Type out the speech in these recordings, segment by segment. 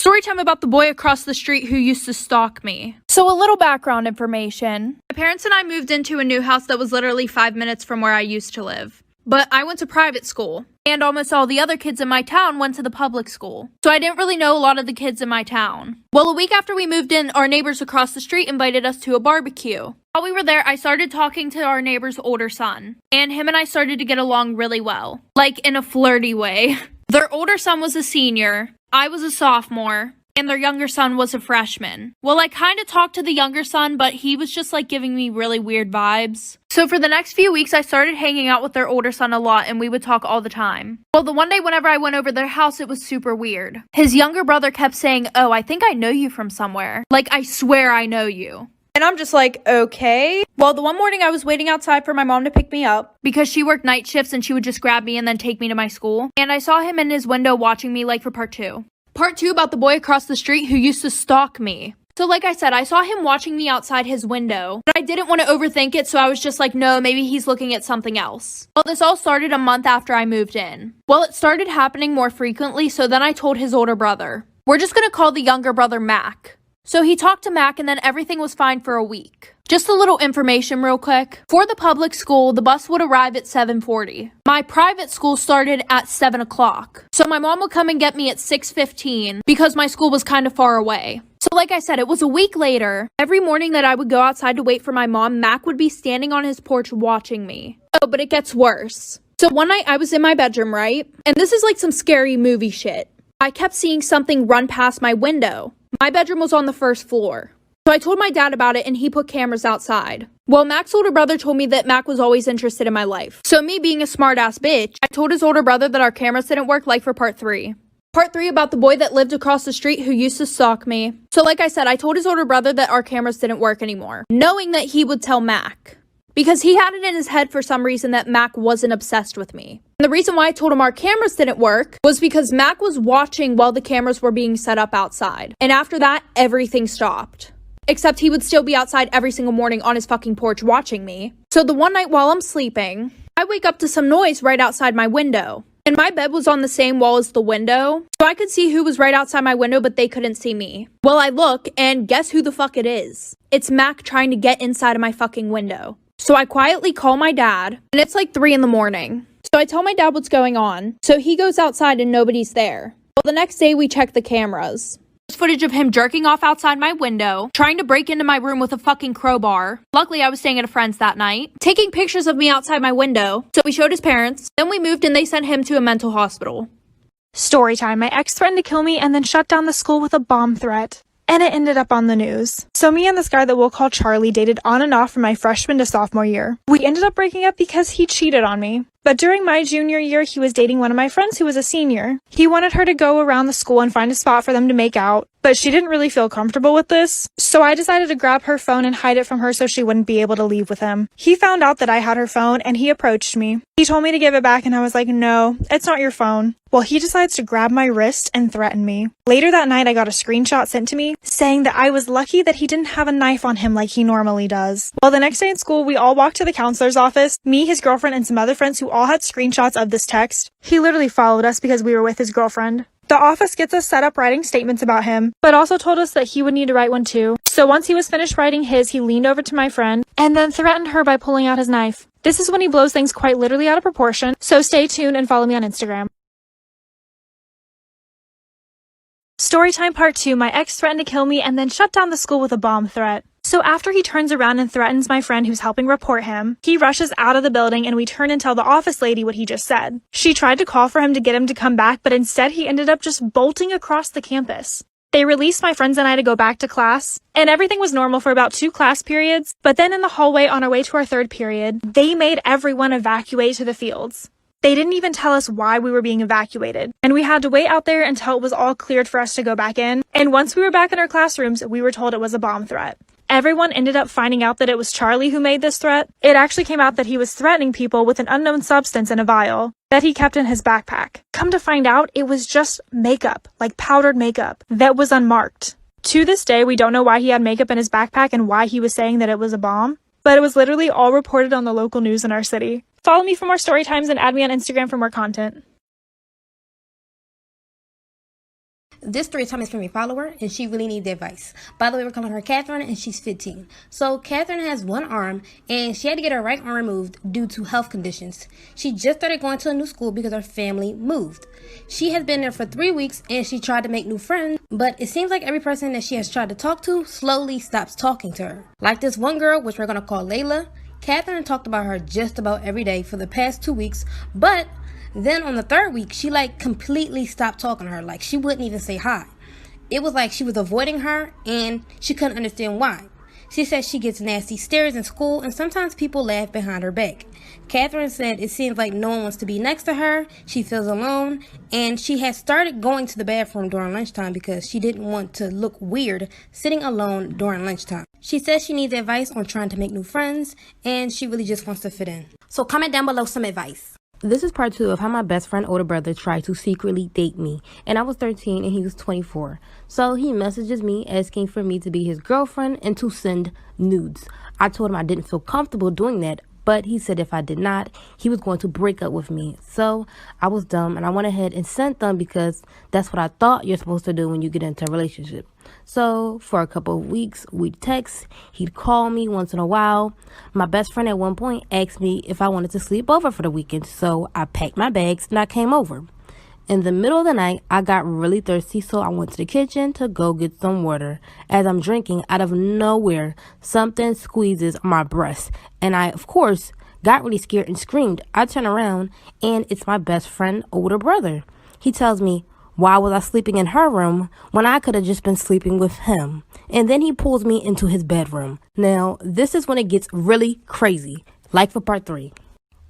Story time about the boy across the street who used to stalk me. So a little background information. My parents and I moved into a new house that was literally 5 minutes from where I used to live. But I went to private school, and almost all the other kids in my town went to the public school. So I didn't really know a lot of the kids in my town. Well, a week after we moved in, our neighbors across the street invited us to a barbecue. While we were there, I started talking to our neighbor's older son, and him and I started to get along really well. Like, in a flirty way. Their older son was a senior, I was a sophomore, and their younger son was a freshman. Well, I kind of talked to the younger son, but he was just like giving me really weird vibes. So for the next few weeks, I started hanging out with their older son a lot, and we would talk all the time. Well, the one day whenever I went over their house, it was super weird. His younger brother kept saying, "Oh, I think I know you from somewhere. Like, I swear I know you." And I'm just like, okay. Well, the one morning I was waiting outside for my mom to pick me up because she worked night shifts and she would just grab me and then take me to my school. And I saw him in his window watching me, like, for part 2. Part 2 about the boy across the street who used to stalk me. So like I said, I saw him watching me outside his window, but I didn't want to overthink it, so I was just like, no, maybe he's looking at something else. Well, this all started a month after I moved in. Well, it started happening more frequently, so then I told his older brother. We're just going to call the younger brother Mac. So he talked to Mac, and then everything was fine for a week. Just a little information real quick. For the public school, the bus would arrive at 7:40. My private school started at 7 o'clock. So my mom would come and get me at 6:15 because my school was kind of far away. So like I said, it was a week later. Every morning that I would go outside to wait for my mom, Mac would be standing on his porch watching me. Oh, but it gets worse. So one night I was in my bedroom, right? And this is like some scary movie shit. I kept seeing something run past my window. My bedroom was on the first floor. So I told my dad about it and he put cameras outside. Well, Mac's older brother told me that Mac was always interested in my life. So me being a smart-ass bitch, I told his older brother that our cameras didn't work, like for part 3. Part 3 about the boy that lived across the street who used to stalk me. So like I said, I told his older brother that our cameras didn't work anymore, knowing that he would tell Mac. Because he had it in his head for some reason that Mac wasn't obsessed with me. And the reason why I told him our cameras didn't work was because Mac was watching while the cameras were being set up outside. And after that, everything stopped. Except he would still be outside every single morning on his fucking porch watching me. So the one night while I'm sleeping, I wake up to some noise right outside my window. And my bed was on the same wall as the window, so I could see who was right outside my window, but they couldn't see me. Well, I look, and guess who the fuck it is? It's Mac trying to get inside of my fucking window. So I quietly call my dad, and it's like 3 in the morning. So I tell my dad what's going on, so he goes outside and nobody's there. Well, the next day we check the cameras. There's footage of him jerking off outside my window, trying to break into my room with a fucking crowbar. Luckily, I was staying at a friend's that night. Taking pictures of me outside my window, so we showed his parents. Then we moved and they sent him to a mental hospital. Story time. My ex threatened to kill me and then shut down the school with a bomb threat. And it ended up on the news. So me and this guy that we'll call Charlie dated on and off from my freshman to sophomore year. We ended up breaking up because he cheated on me. But during my junior year, he was dating one of my friends who was a senior. He wanted her to go around the school and find a spot for them to make out, but she didn't really feel comfortable with this. So I decided to grab her phone and hide it from her so she wouldn't be able to leave with him. He found out that I had her phone and he approached me. He told me to give it back and I was like, no, it's not your phone. Well, he decides to grab my wrist and threaten me. Later that night, I got a screenshot sent to me saying that I was lucky that he didn't have a knife on him like he normally does. Well, the next day in school, we all walked to the counselor's office, me, his girlfriend, and some other friends who all had screenshots of this text. He literally followed us because we were with his girlfriend. The office gets us set up writing statements about him, but also told us that he would need to write one too. So once he was finished writing his, he leaned over to my friend and then threatened her by pulling out his knife. This is when he blows things quite literally out of proportion, so stay tuned and follow me on Instagram. Storytime part 2. My ex threatened to kill me and then shut down the school with a bomb threat. So after he turns around and threatens my friend who's helping report him, he rushes out of the building and we turn and tell the office lady what he just said. She tried to call for him to get him to come back, but instead he ended up just bolting across the campus. They released my friends and I to go back to class, and everything was normal for about 2 class periods, but then in the hallway on our way to our 3rd period, they made everyone evacuate to the fields. They didn't even tell us why we were being evacuated, and we had to wait out there until it was all cleared for us to go back in, and once we were back in our classrooms, we were told it was a bomb threat. Everyone ended up finding out that it was Charlie who made this threat. It actually came out that he was threatening people with an unknown substance in a vial that he kept in his backpack. Come to find out, it was just makeup, like powdered makeup, that was unmarked. To this day, we don't know why he had makeup in his backpack and why he was saying that it was a bomb, but it was literally all reported on the local news in our city. Follow me for more story times and add me on Instagram for more content. This story time is from a follower, and she really needs advice. By the way, we're calling her Catherine, and she's 15. So Catherine has one arm, and she had to get her right arm removed due to health conditions. She just started going to a new school because her family moved. She has been there for 3 weeks, and she tried to make new friends, but it seems like every person that she has tried to talk to slowly stops talking to her. Like this one girl, which we're going to call Layla. Catherine talked about her just about every day for the past 2 weeks, but then on the 3rd week, she completely stopped talking to her. Like she wouldn't even say hi. It was like she was avoiding her and she couldn't understand why. She said she gets nasty stares in school and sometimes people laugh behind her back. Catherine said it seems like no one wants to be next to her. She feels alone and she has started going to the bathroom during lunchtime because she didn't want to look weird sitting alone during lunchtime. She says she needs advice on trying to make new friends and she really just wants to fit in. So comment down below some advice. This is part 2 of how my best friend older brother tried to secretly date me. And I was 13 and he was 24. So he messages me asking for me to be his girlfriend and to send nudes. I told him I didn't feel comfortable doing that, but he said if I did not, he was going to break up with me. So I was dumb and I went ahead and sent them because that's what I thought you're supposed to do when you get into a relationship. So for a couple of weeks, we'd text. He'd call me once in a while. My best friend at one point asked me if I wanted to sleep over for the weekend. So I packed my bags and I came over. In the middle of the night, I got really thirsty, so I went to the kitchen to go get some water. As I'm drinking, out of nowhere, something squeezes my breast. And I, of course, got really scared and screamed. I turn around and it's my best friend, older brother. He tells me, why was I sleeping in her room when I could have just been sleeping with him? And then he pulls me into his bedroom. Now, this is when it gets really crazy. Like for part 3.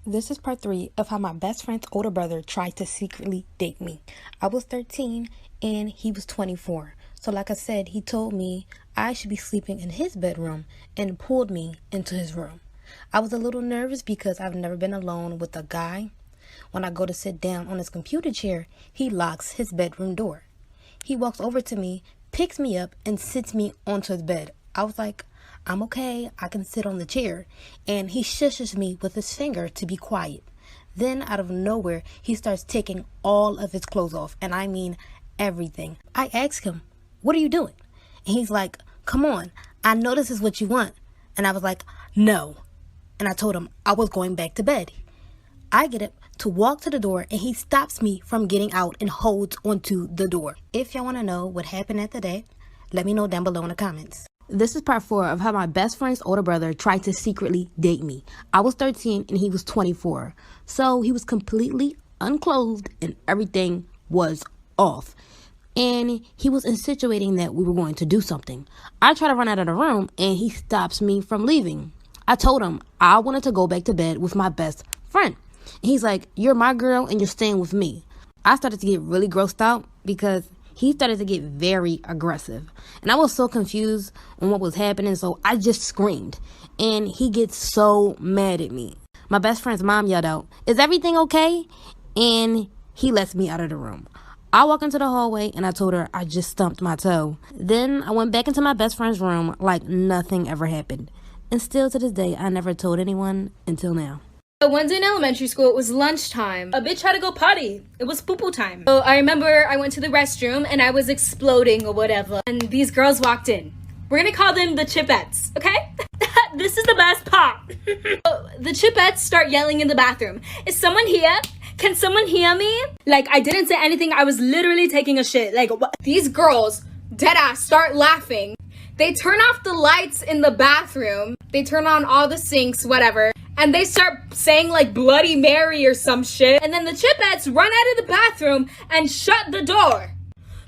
This is part 3 of how my best friend's older brother tried to secretly date me. I was 13 and he was 24. So like I said, he told me I should be sleeping in his bedroom and pulled me into his room. I was a little nervous because I've never been alone with a guy. When I go to sit down on his computer chair, he locks his bedroom door. He walks over to me, picks me up, and sits me onto his bed. I was like, I'm okay, I can sit on the chair. And he shushes me with his finger to be quiet. Then out of nowhere, he starts taking all of his clothes off. And I mean everything. I ask him, what are you doing? And he's like, come on, I know this is what you want. And I was like, no. And I told him I was going back to bed. I get up to walk to the door and he stops me from getting out and holds onto the door. If y'all want to know what happened after that, let me know down below in the comments. This is part 4 of how my best friend's older brother tried to secretly date me. I was 13 and he was 24. So he was completely unclothed and everything was off. And he was insinuating that we were going to do something. I try to run out of the room and he stops me from leaving. I told him I wanted to go back to bed with my best friend. He's like, you're my girl and you're staying with me. I started to get really grossed out because he started to get very aggressive. And I was so confused on what was happening, so I just screamed. And he gets so mad at me. My best friend's mom yelled out, is everything okay? And he lets me out of the room. I walk into the hallway and I told her I just stumped my toe. Then I went back into my best friend's room like nothing ever happened. And still to this day, I never told anyone until now. One day in elementary school, it was lunchtime. A bitch had to go potty. It was poo-poo time. So I remember I went to the restroom and I was exploding or whatever. And these girls walked in. We're gonna call them the Chipettes, okay? This is the best part. So the Chipettes start yelling in the bathroom. Is someone here? Can someone hear me? Like, I didn't say anything. I was literally taking a shit. Like, what? These girls, deadass, start laughing. They turn off the lights in the bathroom. They turn on all the sinks, whatever. And they start saying like Bloody Mary or some shit. And then the Chipettes run out of the bathroom and shut the door.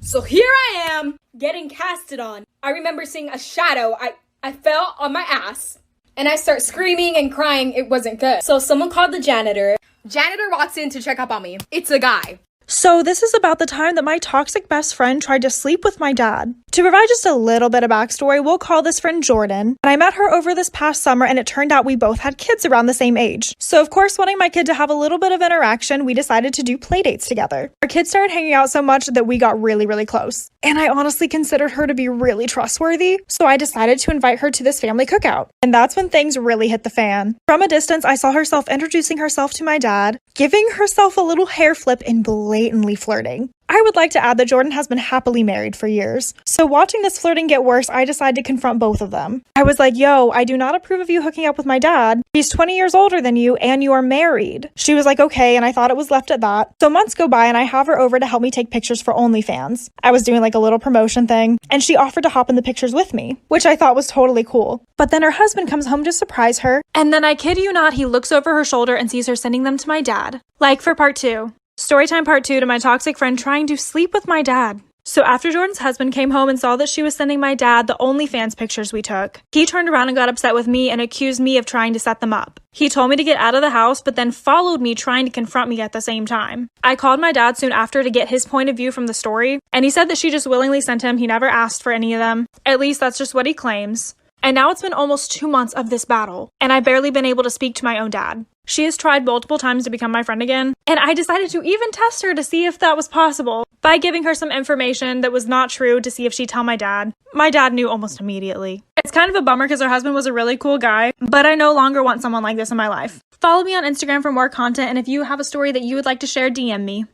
So here I am getting casted on. I remember seeing a shadow. I fell on my ass and I start screaming and crying. It wasn't good. So someone called the janitor. Janitor walks in to check up on me. It's a guy. So this is about the time that my toxic best friend tried to sleep with my dad. To provide just a little bit of backstory, we'll call this friend Jordan. And I met her over this past summer and it turned out we both had kids around the same age. So of course, wanting my kid to have a little bit of interaction, we decided to do play dates together. Our kids started hanging out so much that we got really, really close. And I honestly considered her to be really trustworthy. So I decided to invite her to this family cookout. And that's when things really hit the fan. From a distance, I saw herself introducing herself to my dad, giving herself a little hair flip and blatantly flirting. I would like to add that Jordan has been happily married for years. So watching this flirting get worse, I decided to confront both of them. I was like, yo, I do not approve of you hooking up with my dad. He's 20 years older than you and you are married. She was like, okay, and I thought it was left at that. So months go by and I have her over to help me take pictures for OnlyFans. I was doing like a little promotion thing and she offered to hop in the pictures with me, which I thought was totally cool. But then her husband comes home to surprise her. And then I kid you not, he looks over her shoulder and sees her sending them to my dad. Like for part 2. Storytime part 2 to my toxic friend trying to sleep with my dad. So after Jordan's husband came home and saw that she was sending my dad the OnlyFans pictures we took, he turned around and got upset with me and accused me of trying to set them up. He told me to get out of the house, but then followed me trying to confront me at the same time. I called my dad soon after to get his point of view from the story, and he said that she just willingly sent him. He never asked for any of them. At least that's just what he claims. And now it's been almost 2 months of this battle, and I've barely been able to speak to my own dad. She has tried multiple times to become my friend again, and I decided to even test her to see if that was possible by giving her some information that was not true to see if she'd tell my dad. My dad knew almost immediately. It's kind of a bummer because her husband was a really cool guy, but I no longer want someone like this in my life. Follow me on Instagram for more content, and if you have a story that you would like to share, DM me.